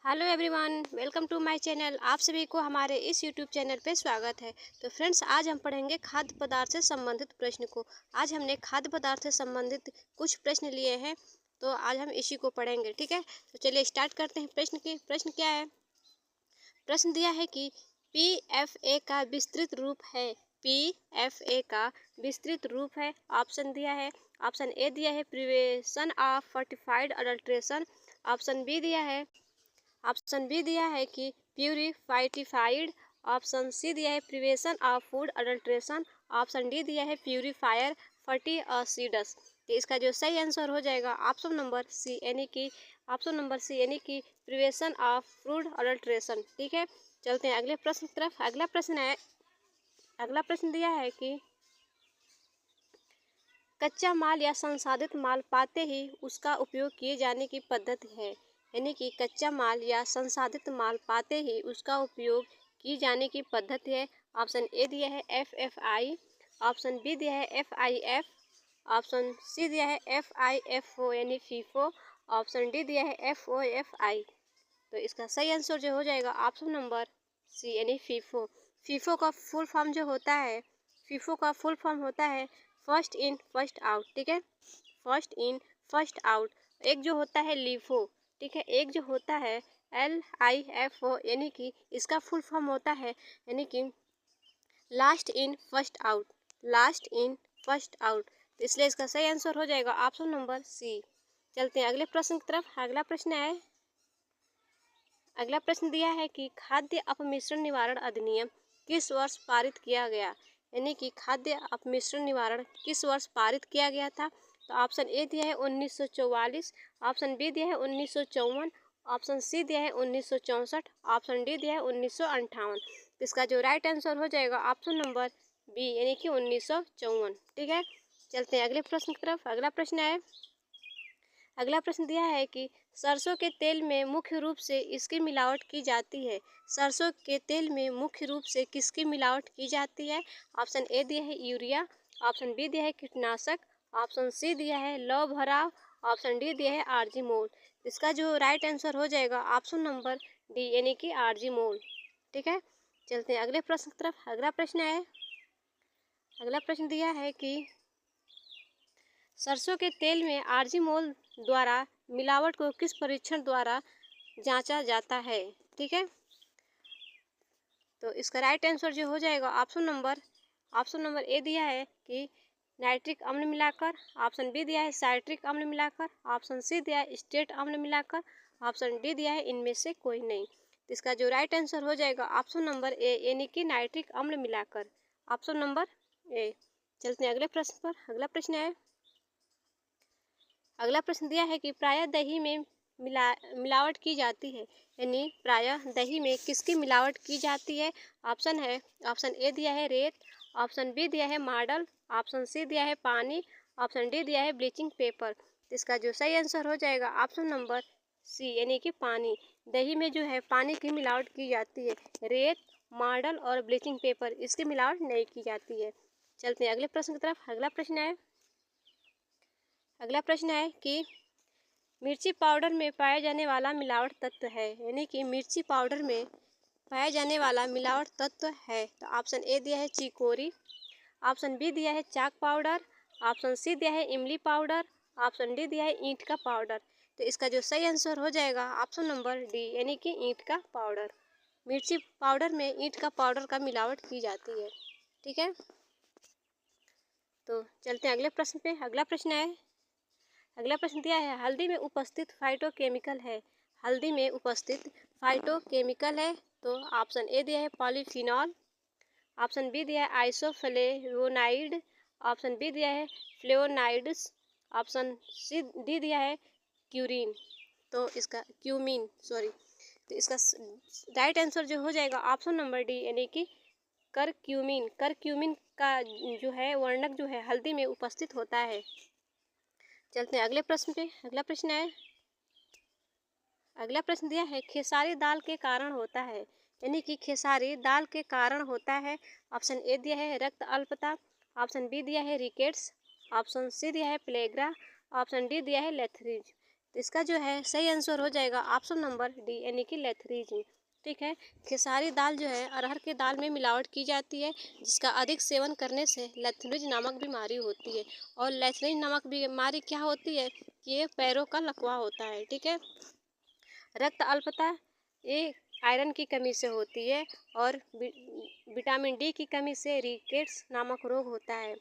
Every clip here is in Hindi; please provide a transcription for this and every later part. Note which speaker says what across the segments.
Speaker 1: Hello everyone, welcome to my channel. आप सभी को हमारे इस यूट्यूब चैनल पे स्वागत है। तो फ्रेंड्स, आज हम पढ़ेंगे खाद्य पदार्थ से संबंधित प्रश्न को। आज हमने खाद्य पदार्थ से संबंधित कुछ प्रश्न लिए हैं, तो आज हम इसी को पढ़ेंगे। ठीक है, तो चलिए स्टार्ट करते हैं। प्रश्न क्या है? प्रश्न दिया है कि PFA का विस्तृत रूप है। PFA का विस्तृत रूप है। ऑप्शन दिया है। ऑप्शन ए दिया है prevention of fortified adulteration. Option B दिया है कि प्यूरिफाइड। ऑप्शन सी दिया है prevention of food adulteration. Option D दिया है प्यूरिफायर फैटी एसिड्स। तो इसका जो सही आंसर हो जाएगा ऑप्शन नंबर सी, यानी कि प्रिवेंशन ऑफ फूड अडल्ट्रेशन। ठीक है, चलते हैं अगले प्रश्न की तरफ। अगला प्रश्न दिया है कि कच्चा माल या संसाधित माल पाते ही उसका उपयोग किए जाने की पद्धति है। यानी कि कच्चा माल या संसाधित माल पाते ही उसका उपयोग की जाने की पद्धति है। ऑप्शन ए दिया है FFI। ऑप्शन बी दिया है FIF। ऑप्शन सी दिया है FIFO यानी फीफो। ऑप्शन डी दिया है FOFI। तो इसका सही आंसर जो हो जाएगा ऑप्शन नंबर सी, यानी फीफो। फीफो का फुल फॉर्म जो होता है, फीफो का फुल फॉर्म होता है फर्स्ट इन फर्स्ट आउट। ठीक है, फर्स्ट इन फर्स्ट आउट। एक जो होता है लीफो, ठीक है, एक जो होता है LIFO, यानी कि इसका फुल फॉर्म होता है यानी कि last in first out, last in first out. तो इसलिए इसका सही आंसर हो जाएगा ऑप्शन नंबर सी। चलते हैं अगले प्रश्न की तरफ। अगला प्रश्न दिया है कि खाद्य अपमिश्रण निवारण अधिनियम किस वर्ष पारित किया गया। यानी कि खाद्य अपमिश्रण निवारण किस वर्ष पारित किया गया था। तो ऑप्शन ए दिया है 1944। ऑप्शन बी दिया है 1954। ऑप्शन सी दिया है 1964। ऑप्शन डी दिया है 1958। तो इसका जो राइट आंसर हो जाएगा ऑप्शन नंबर बी, यानी कि 1954। ठीक है, चलते हैं अगले प्रश्न की तरफ। अगला प्रश्न दिया है कि सरसों के तेल में मुख्य रूप से इसकी मिलावट की जाती है। सरसों के तेल में मुख्य रूप से किसकी मिलावट की जाती है। ऑप्शन ए दिया है यूरिया। ऑप्शन बी दिया है कीटनाशक। ऑप्शन सी दिया है लौह भराव। ऑप्शन डी दिया है आर्जिमोल। इसका जो राइट आंसर हो जाएगा ऑप्शन नंबर डी, यानी कि आर्जिमोल। ठीक है, चलते हैं अगले प्रश्न की तरफ। अगला प्रश्न दिया है कि सरसों के तेल में आर्जिमोल द्वारा मिलावट को किस परीक्षण द्वारा जांचा जाता है। ठीक है, तो इसका राइट आंसर जो हो जाएगा ऑप्शन नंबर ए दिया है कि नाइट्रिक अम्ल मिलाकर। ऑप्शन बी दिया है साइट्रिक अम्ल मिलाकर। ऑप्शन सी दिया है स्टेट अम्ल मिलाकर। ऑप्शन डी दिया है इनमें से कोई नहीं। तो इसका जो राइट आंसर हो जाएगा ऑप्शन नंबर ए, यानी कि नाइट्रिक अम्ल मिलाकर। Option number A. चलते हैं अगले प्रश्न पर। अगला प्रश्न दिया है कि प्रायः दही में मिलावट की जाती है। यानी प्रायः दही में किसकी मिलावट की जाती है। ऑप्शन ए दिया है रेत। ऑप्शन बी दिया है मार्डल। ऑप्शन सी दिया है पानी। ऑप्शन डी दिया है ब्लीचिंग पेपर। तो इसका जो सही आंसर हो जाएगा ऑप्शन नंबर सी, यानी कि पानी। दही में जो है पानी की मिलावट की जाती है। रेत, मार्डल और ब्लीचिंग पेपर, इसकी मिलावट नहीं की जाती है। चलते हैं अगले प्रश्न की तरफ। अगला प्रश्न है कि मिर्ची पाउडर में पाया जाने वाला मिलावट तत्व है। यानी कि मिर्ची पाउडर में पाया जाने वाला मिलावट तत्व है। तो ऑप्शन ए दिया है चिकोरी। ऑप्शन बी दिया है चाक पाउडर। ऑप्शन सी दिया है इमली पाउडर। ऑप्शन डी दिया है ईंट का पाउडर। तो इसका जो सही आंसर हो जाएगा ऑप्शन नंबर डी, यानी कि ईंट का पाउडर। मिर्ची पाउडर में ईंट का पाउडर का मिलावट की जाती है। ठीक है, तो चलते हैं अगले प्रश्न पे। अगला प्रश्न दिया है हल्दी में उपस्थित फाइटोकेमिकल है। हल्दी में उपस्थित फाइटोकेमिकल है। तो ऑप्शन ए दिया है पॉलीफिनॉल। ऑप्शन बी दिया है आइसोफ्लेवोनाइड। ऑप्शन बी दिया है फ्लेवोनाइड्स। ऑप्शन सी डी दिया है क्यूरीन। तो इसका क्यूमीन सॉरी। तो इसका राइट आंसर जो हो जाएगा ऑप्शन नंबर डी, यानी कि करक्यूमिन। करक्यूमिन का जो है वर्णक जो है हल्दी में उपस्थित होता है। चलते हैं अगले प्रश्न पे। अगला प्रश्न दिया है खेसारी दाल के कारण होता है। यानी कि खेसारी दाल के कारण होता है। ऑप्शन ए दिया है रक्त अल्पता। ऑप्शन बी दिया है रिकेट्स। ऑप्शन सी दिया है प्लेग्रा। ऑप्शन डी दिया है लेथरिज। तो इसका जो है सही आंसर हो जाएगा ऑप्शन नंबर डी यानी कि लेथरिज्म। ठीक है, खेसारी दाल जो है अरहर के दाल में मिलावट की जाती है, जिसका अधिक सेवन करने से लेथरिज नामक बीमारी होती है। और लेथरिज नामक बीमारी क्या होती है कि ये पैरों का लकवा होता है। ठीक है, रक्त अल्पता ये आयरन की कमी से होती है और विटामिन डी की कमी से रिकेट्स नामक रोग होता है।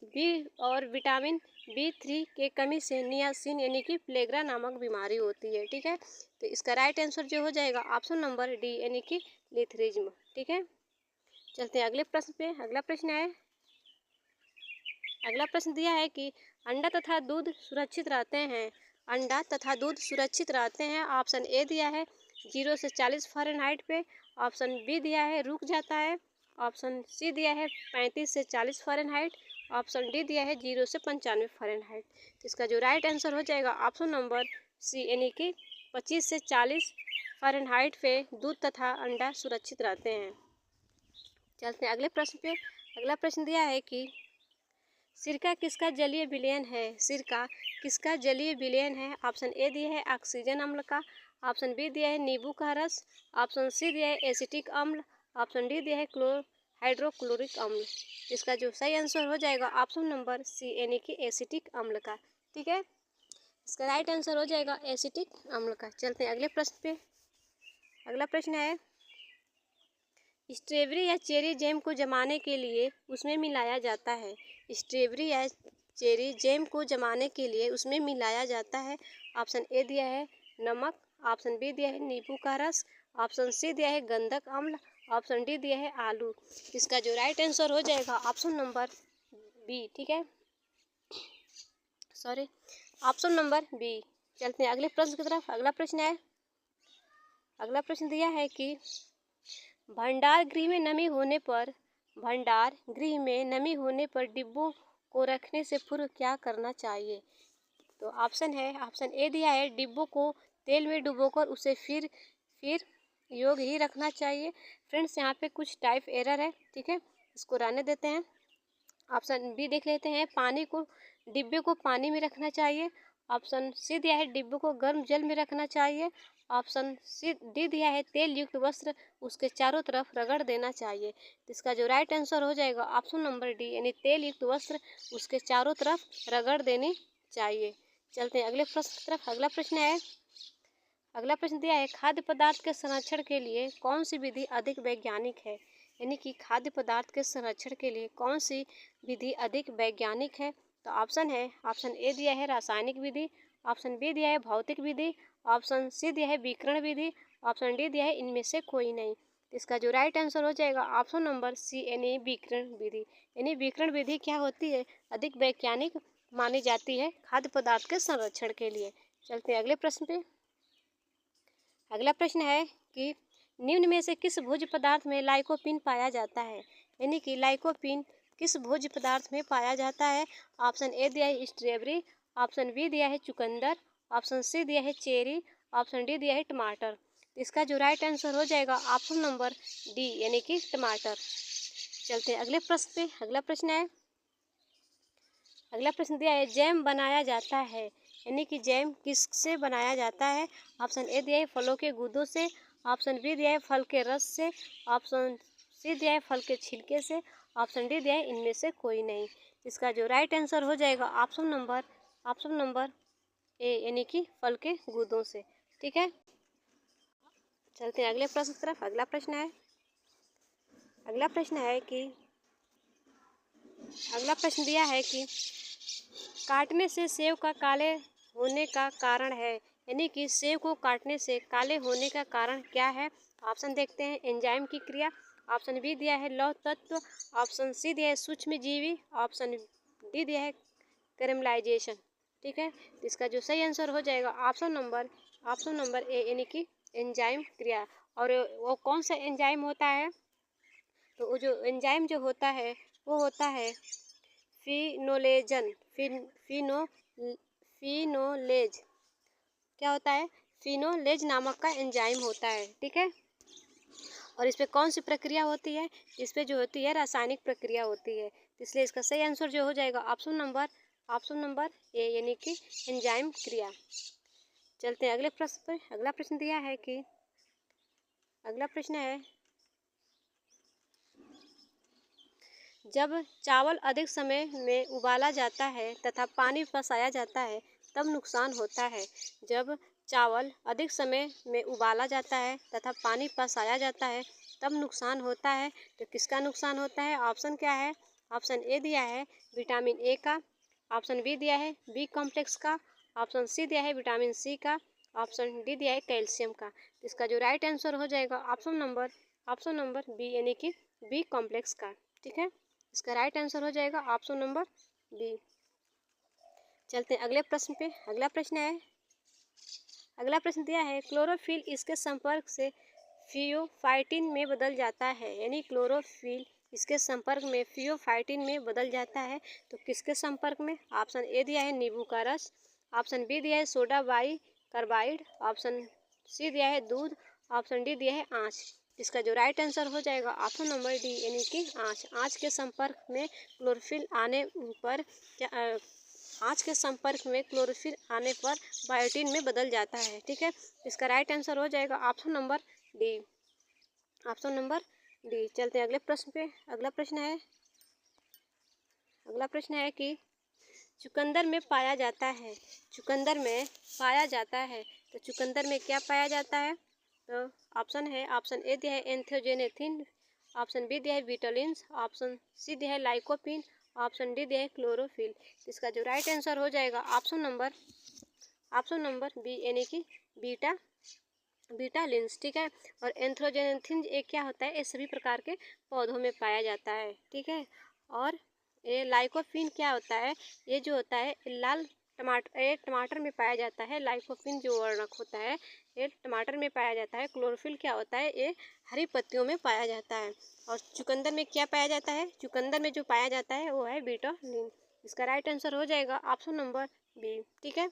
Speaker 1: बी और विटामिन B3 के कमी से नियासिन यानी कि प्लेग्रा नामक बीमारी होती है। ठीक है, तो इसका राइट आंसर जो हो जाएगा ऑप्शन नंबर डी यानी कि लेथरिज्म। ठीक है, चलते हैं अगले प्रश्न पे। अगला प्रश्न दिया है कि अंडा तथा दूध सुरक्षित रहते हैं। अंडा तथा दूध सुरक्षित रहते हैं। ऑप्शन ए दिया है 0 से 40 फ़ारेनहाइट पे। ऑप्शन बी दिया है रुक जाता है। ऑप्शन सी दिया है 35 से 40 फ़ारेनहाइट। ऑप्शन डी दिया है 0 से 95 फ़ारेनहाइट। तो इसका जो राइट आंसर हो जाएगा ऑप्शन नंबर सी यानी कि 25 से 40 फ़ारेनहाइट पे दूध तथा अंडा सुरक्षित रहते हैं। चलते हैं अगले प्रश्न पे। अगला प्रश्न दिया है कि सिरका किसका जलीय विलयन है। सिरका किसका जलीय विलयन है। ऑप्शन ए दिया है ऑक्सीजन अम्ल का। ऑप्शन बी दिया है नींबू का रस। ऑप्शन सी दिया है एसिटिक अम्ल। ऑप्शन डी दिया है हाइड्रोक्लोरिक अम्ल। इसका जो सही आंसर हो जाएगा ऑप्शन नंबर सी यानी कि एसिटिक अम्ल का। ठीक है, इसका राइट आंसर हो जाएगा एसिटिक अम्ल का। चलते हैं अगले प्रश्न पे। अगला प्रश्न है स्ट्रॉबेरी या चेरी जैम को जमाने के लिए उसमें मिलाया जाता है। स्ट्रॉबेरी या चेरी जैम को जमाने के लिए उसमें मिलाया जाता है। ऑप्शन ए दिया है नमक। ऑप्शन बी दिया है नींबू का रस। ऑप्शन सी दिया है गंधक अम्ल। ऑप्शन डी दिया है आलू। इसका जो राइट आंसर हो जाएगा ऑप्शन नंबर बी। ठीक है, सॉरी, ऑप्शन नंबर बी। चलते हैं अगले प्रश्न की तरफ। अगला प्रश्न दिया है कि भंडार गृह में नमी होने पर डिब्बों को रखने से पूर्व क्या करना चाहिए। तो ऑप्शन ए दिया है डिब्बों को तेल में डुबोकर उसे फिर योग ही रखना चाहिए। फ्रेंड्स, यहाँ पे कुछ टाइप एरर है। ठीक है, इसको रहने देते हैं। ऑप्शन बी देख लेते हैं, डिब्बे को पानी में रखना चाहिए। ऑप्शन सी दिया है डिब्बे को गर्म जल में रखना चाहिए। ऑप्शन सी डी दिया है तेल युक्त वस्त्र उसके चारों तरफ रगड़ देना चाहिए। तो इसका जो राइट आंसर हो जाएगा ऑप्शन नंबर डी यानी तेल युक्त वस्त्र उसके चारों तरफ रगड़ देनी चाहिए। चलते हैं अगले प्रश्न की तरफ। अगला प्रश्न दिया है खाद्य पदार्थ के संरक्षण के लिए कौन सी विधि अधिक वैज्ञानिक है। यानी कि खाद्य पदार्थ के संरक्षण के लिए कौन सी विधि अधिक वैज्ञानिक है। तो ऑप्शन ए दिया है रासायनिक विधि। ऑप्शन बी दिया है भौतिक विधि। ऑप्शन सी दिया है विकिरण विधि। ऑप्शन डी दिया है इनमें से कोई नहीं। इसका जो राइट आंसर हो जाएगा ऑप्शन नंबर सी यानी विकिरण विधि। यानी विकिरण विधि क्या होती है, अधिक वैज्ञानिक मानी जाती है खाद्य पदार्थ के संरक्षण के लिए। चलते हैं अगले प्रश्न पे। अगला प्रश्न है कि निम्न में से किस भोज्य पदार्थ में लाइकोपीन पाया जाता है। यानी कि लाइकोपीन किस भोज्य पदार्थ में पाया जाता है। ऑप्शन ए दिया है स्ट्रॉबेरी। ऑप्शन बी दिया है चुकंदर। ऑप्शन सी दिया है चेरी। ऑप्शन डी दिया है टमाटर। इसका जो राइट आंसर हो जाएगा ऑप्शन नंबर डी यानी कि टमाटर। चलते हैं अगले प्रश्न पे। अगला प्रश्न दिया है जैम बनाया जाता है। यानी कि जैम किससे बनाया जाता है। ऑप्शन ए दिया है फलों के गूदों से। ऑप्शन बी दिया है फल के रस से। ऑप्शन सी दिया है फल के छिलके से। ऑप्शन डी दिया है इनमें से कोई नहीं। इसका जो राइट आंसर हो जाएगा ऑप्शन नंबर ए यानी कि फल के गूदों से। ठीक है, चलते हैं अगले प्रश्न की तरफ। अगला प्रश्न दिया है कि काटने से सेव का काले होने का कारण है। यानी कि सेव को काटने से काले होने का कारण क्या है। ऑप्शन देखते हैं एंजाइम की क्रिया। ऑप्शन बी दिया है लौह तत्व। ऑप्शन सी दिया है सूक्ष्म जीवी। ऑप्शन डी दिया है कैरेमलाइजेशन। ठीक है, इसका जो सही आंसर हो जाएगा ऑप्शन नंबर ए यानी कि एंजाइम क्रिया। और वो कौन सा एंजाइम होता है। तो वो जो एंजाइम जो होता है वो होता है फिनोलेज। क्या होता है, फिनोलेज नामक का एंजाइम होता है। ठीक है, और इस पे कौन सी प्रक्रिया होती है। इस पे जो होती है रासायनिक प्रक्रिया होती है। इसलिए इसका सही आंसर जो हो जाएगा ऑप्शन नंबर ए यानी कि एंजाइम क्रिया। चलते हैं अगले प्रश्न पर। अगला प्रश्न दिया है कि अगला प्रश्न है, जब चावल अधिक समय में उबाला जाता है तथा पानी पसाया जाता है तब नुकसान होता है। जब चावल अधिक समय में उबाला जाता है तथा पानी पसाया जाता है तब नुकसान होता है। तो किसका नुकसान होता है? ऑप्शन क्या है? ऑप्शन ए दिया है विटामिन ए का, ऑप्शन बी दिया है बी कॉम्प्लेक्स का, ऑप्शन सी दिया है विटामिन सी का, ऑप्शन डी दिया है कैल्शियम का। इसका जो राइट आंसर हो जाएगा ऑप्शन नंबर बी, यानी कि बी कॉम्प्लेक्स का। ठीक है, इसका राइट आंसर हो जाएगा ऑप्शन नंबर बी। चलते हैं अगले प्रश्न पे। अगला प्रश्न दिया है, क्लोरोफिल इसके संपर्क से फियोफाइटिन में बदल जाता है, यानी क्लोरोफिल इसके संपर्क में फियोफाइटिन में बदल जाता है। तो किसके संपर्क में? ऑप्शन ए दिया है नींबू का रस, ऑप्शन बी दिया है सोडा बाइकार्बाइड, ऑप्शन सी दिया है दूध, ऑप्शन डी दिया है आँच। इसका जो राइट आंसर हो जाएगा ऑप्शन नंबर डी, यानी कि आँच। आँच के संपर्क में क्लोरोफिल आने पर आँच के संपर्क में क्लोरोफिल आने पर बायोटिन में बदल जाता है। ठीक है, इसका राइट आंसर हो जाएगा option number D, option number D. चलते हैं अगले प्रश्न पे। अगला प्रश्न है कि चुकंदर में पाया जाता है, तो चुकंदर में क्या पाया जाता है? तो ऑप्शन ए दिया है एंथ्योजेनेथिन, ऑप्शन बी दिया है विटालिन्स, ऑप्शन सी दिया है लाइकोपिन, ऑप्शन डी दिया है क्लोरोफिल। इसका जो राइट आंसर हो जाएगा ऑप्शन नंबर बी, यानी कि विटालिन्स। ठीक है, और एंथ्रोजेनेथिन एक क्या होता है? ये सभी प्रकार के पौधों में पाया जाता है। ठीक है, और ये लाइकोपिन क्या होता है? ये जो होता है टमाटर में पाया जाता है। लाइकोपिन जो वर्णक होता है ये टमाटर में पाया जाता है। क्लोरोफिल क्या होता है? ये हरी पत्तियों में पाया जाता है। और चुकंदर में क्या पाया जाता है? चुकंदर में जो पाया जाता है वो है विटालिन। इसका राइट आंसर हो जाएगा ऑप्शन नंबर बी। ठीक है,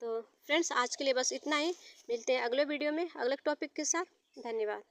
Speaker 1: तो फ्रेंड्स आज के लिए बस इतना ही। मिलते हैं अगले वीडियो में अगले टॉपिक के साथ। धन्यवाद।